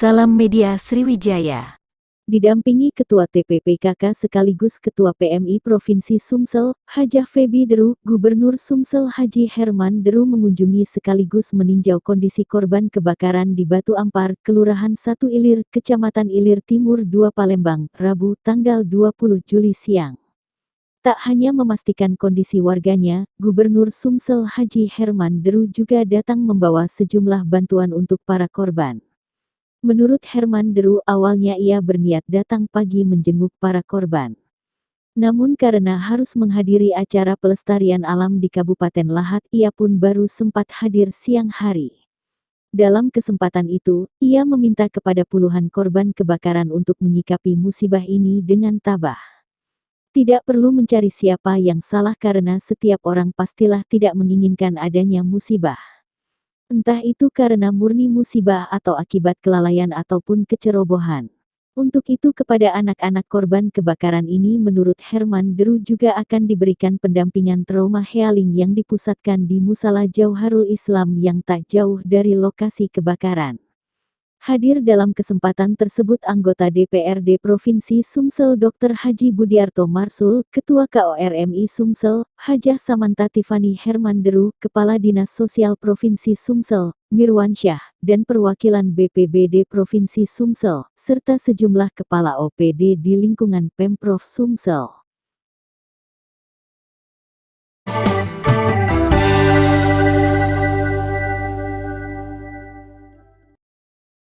Salam Media Sriwijaya. Didampingi Ketua TPPKK sekaligus Ketua PMI Provinsi Sumsel, Hajah Febi Deru, Gubernur Sumsel Haji Herman Deru mengunjungi sekaligus meninjau kondisi korban kebakaran di Batu Ampar, Kelurahan 1 Ilir, Kecamatan Ilir Timur 2 Palembang, Rabu tanggal 20 Juli siang. Tak hanya memastikan kondisi warganya, Gubernur Sumsel Haji Herman Deru juga datang membawa sejumlah bantuan untuk para korban. Menurut Herman Deru, awalnya ia berniat datang pagi menjenguk para korban. Namun karena harus menghadiri acara pelestarian alam di Kabupaten Lahat, ia pun baru sempat hadir siang hari. Dalam kesempatan itu, ia meminta kepada puluhan korban kebakaran untuk menyikapi musibah ini dengan tabah. Tidak perlu mencari siapa yang salah karena setiap orang pastilah tidak menginginkan adanya musibah. Entah itu karena murni musibah atau akibat kelalaian ataupun kecerobohan. Untuk itu kepada anak-anak korban kebakaran ini menurut Herman Deru juga akan diberikan pendampingan trauma healing yang dipusatkan di Musala Jauharul Islam yang tak jauh dari lokasi kebakaran. Hadir dalam kesempatan tersebut anggota DPRD Provinsi Sumsel Dr. Haji Budiarto Marsul, Ketua KORMI Sumsel, Hajah Samanta Tifani Herman Deru, Kepala Dinas Sosial Provinsi Sumsel, Mirwansyah, dan perwakilan BPBD Provinsi Sumsel, serta sejumlah kepala OPD di lingkungan Pemprov Sumsel.